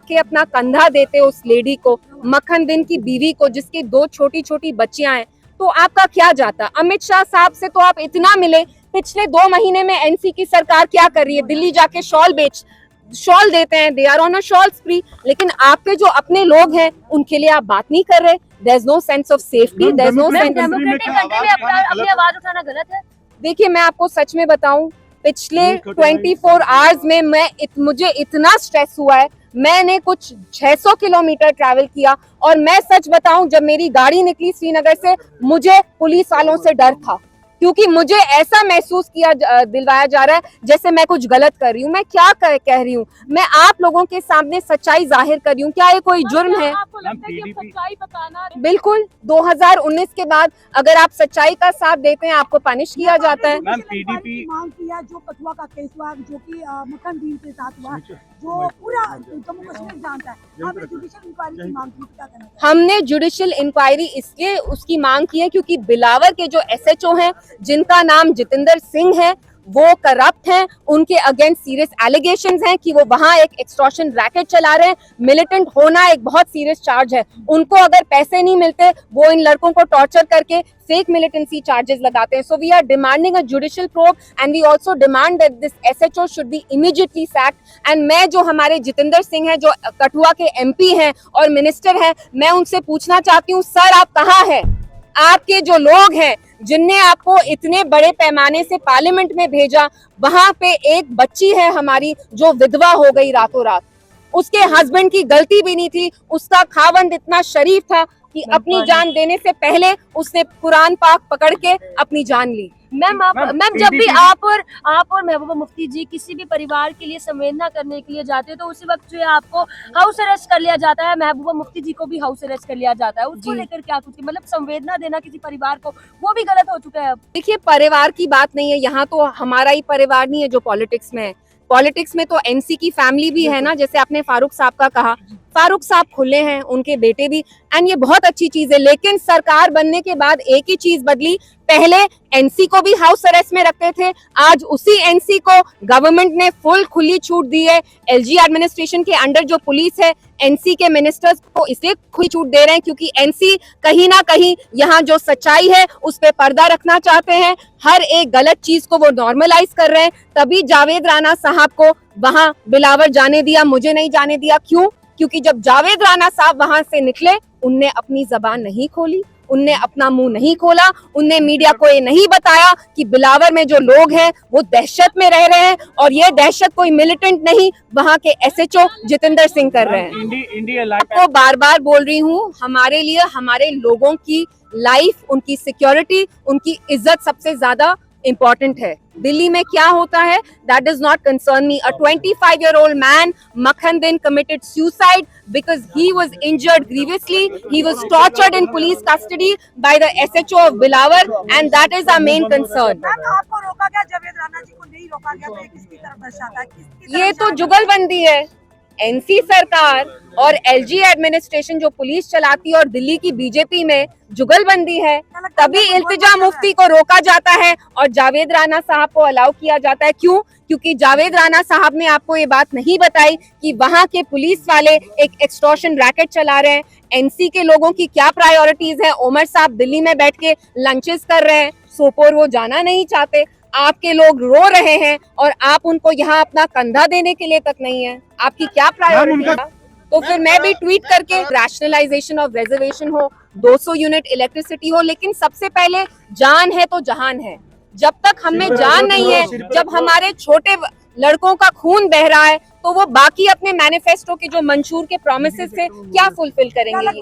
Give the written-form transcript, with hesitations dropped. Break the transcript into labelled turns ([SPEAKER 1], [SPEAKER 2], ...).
[SPEAKER 1] के अपना कंधा देते उस लेडी को, मक्खन दिन की बीवी को, जिसकी 2 छोटी छोटी बच्चियां हैं, तो आपका क्या जाता? अमित शाह साहब से तो आप इतना मिले, पिछले 2 महीने में एनसी की सरकार क्या कर रही है? दिल्ली जाके शॉल देते हैं, they are on a shawl spree, लेकिन आपके जो अपने लोग हैं उनके लिए आप बात नहीं कर रहे। There is no sense of safety, there is no sense.
[SPEAKER 2] Democratic country में अपनी आवाज उठाना गलत है?
[SPEAKER 1] देखिए, मैं आपको सच में बताऊं, पिछले 24 आवर्स में मुझे इतना स्ट्रेस हुआ है, मैंने कुछ 600 किलोमीटर ट्रैवल किया, और मैं सच बताऊं, जब मेरी गाड़ी निकली श्रीनगर से, मुझे पुलिस वालों से डर था, क्योंकि मुझे ऐसा महसूस दिलवाया जा रहा है जैसे मैं कुछ गलत कर रही हूँ। मैं क्या कह रही हूँ? मैं आप लोगों के सामने सच्चाई जाहिर कर रही हूँ। क्या ये कोई जुर्म है?
[SPEAKER 2] आपको लगता है कि सच्चाई बताना?
[SPEAKER 1] बिल्कुल, 2019 के बाद अगर आप सच्चाई का साथ देते हैं, आपको पनिश किया जाता है।
[SPEAKER 3] मैम, पीडीपी मांग किया, जो कठुआ का केस हुआ, जो कि मक्खन दिन के साथ हुआ, जो पूरा जम्मू कश्मीर जानता है, आपने जुडिशियल इंक्वायरी की मांग की, क्या कहना?
[SPEAKER 1] हमने जुडिशियल इंक्वायरी इसलिए उसकी मांग की है क्योंकि बिलावर के जो एसएचओ हैं, जिनका नाम जितेंद्र सिंह है, वो करप्ट हैं, उनके अगेंस्ट सीरियस एलिगेशंस हैं कि वो वहां एक एक्सटॉर्शन रैकेट चला रहे हैं। मिलिटेंट होना एक बहुत सीरियस चार्ज है। उनको अगर पैसे नहीं मिलते, वो इन लड़कों को टॉर्चर करके फेक मिलिटेंसी चार्जेस लगाते हैं। So we are demanding a judicial probe and we also demand that this SHO should be immediately sacked. And मैं, जो हमारे जितेंद्र सिंह हैं, जो कठुआ के एमपी हैं और मिनिस्टर हैं, मैं उनसे पूछना चाहती हूँ, सर आप कहाँ हैं? आपके जो लोग हैं, जिनने आपको इतने बड़े पैमाने से पार्लियामेंट में भेजा, वहां पे एक बच्ची है हमारी जो विधवा हो गई रातों रात। उसके हस्बैंड की गलती भी नहीं थी, उसका खावंद इतना शरीफ था कि अपनी जान देने से पहले उसने कुरान पाक पकड़ के अपनी जान ली।
[SPEAKER 2] मैम, जब भी आप और महबूबा मुफ्ती जी किसी भी परिवार के लिए संवेदना करने के लिए जाते हैं, तो उसी वक्त जो है आपको हाउस अरेस्ट कर लिया जाता है, महबूबा मुफ्ती जी को भी हाउस अरेस्ट कर लिया जाता है। उसको लेकर क्या कुछ, मतलब संवेदना देना किसी परिवार को, वो भी गलत हो चुका है अब?
[SPEAKER 1] देखिए, परिवार की बात नहीं है यहाँ, तो हमारा ही परिवार नहीं है जो पॉलिटिक्स में है। पॉलिटिक्स में तो एनसी की फैमिली भी है ना, जैसे आपने फारूक साहब का कहा, फारूक साहब खुले हैं, उनके बेटे भी, एंड ये बहुत अच्छी चीज है। लेकिन सरकार बनने के बाद एक ही चीज बदली, पहले एनसी को भी हाउस अरेस्ट में रखते थे, आज उसी एनसी को गवर्नमेंट ने फुल खुली छूट दी है। एलजी एडमिनिस्ट्रेशन के अंडर जो पुलिस है, एनसी के मिनिस्टर्स को इसलिए खुली छूट दे रहे हैं क्योंकि एनसी कहीं ना कहीं यहाँ जो सच्चाई है उस पे पर्दा रखना चाहते हैं, हर एक गलत चीज को वो नॉर्मलाइज कर रहे हैं। तभी जावेद राणा साहब को वहां बिलावर जाने दिया, मुझे नहीं जाने दिया। क्यों? क्योंकि जब जावेद राणा साहब वहां से निकले, उनने अपनी जबान नहीं खोली, उनने अपना मुंह नहीं खोला, उनने मीडिया को ये नहीं बताया कि बिलावर में जो लोग हैं वो दहशत में रह रहे हैं, और ये दहशत कोई मिलिटेंट नहीं, वहां के एसएचओ जितेंद्र सिंह कर रहे हैं। आपको बार बार बोल रही हूँ, हमारे लिए हमारे लोगों की लाइफ, उनकी सिक्योरिटी, उनकी इज्जत सबसे ज्यादा इम्पोर्टेंट है। दिल्ली में क्या होता है, that does not concern me. A 25-year-old man, Makhan Din, committed suicide because he was injured grievously. He was tortured in police custody by the SHO of Bilawar, and that is our main concern.
[SPEAKER 3] आपको रोका गया, जावेद राणा जी को नहीं रोका गया, तो ये किसकी तरफ दर्शाता है?
[SPEAKER 1] ये तो जुगलबंदी है। एनसी सरकार और एलजी एडमिनिस्ट्रेशन जो पुलिस चलाती है और दिल्ली की बीजेपी में जुगलबंदी है, तभी इल्तिजा मुफ्ती को रोका जाता है और जावेद राणा साहब को अलाउ किया जाता है। क्यों? क्योंकि जावेद राणा साहब ने आपको ये बात नहीं बताई कि वहां के पुलिस वाले एक एक्सटॉर्शन रैकेट चला रहे हैं। एनसी के लोगों की क्या प्रायोरिटीज है? उमर साहब दिल्ली में बैठ के लंचेस कर रहे हैं, सोपोर वो जाना नहीं चाहते, आपके लोग रो रहे हैं और आप उनको यहाँ अपना कंधा देने के लिए तक नहीं है। आपकी क्या प्रायोरिटी है? तो फिर मैं भी ट्वीट करके, रैशनलाइजेशन ऑफ रिजर्वेशन हो, 200 यूनिट इलेक्ट्रिसिटी हो, लेकिन सबसे पहले जान है तो जहान है। जब तक हमें जान नहीं है, जब हमारे छोटे लड़कों का खून बह रहा है, तो वो बाकी अपने मैनिफेस्टो के जो मंशूर के प्रोमिसेस थे क्या फुलफिल करेंगे?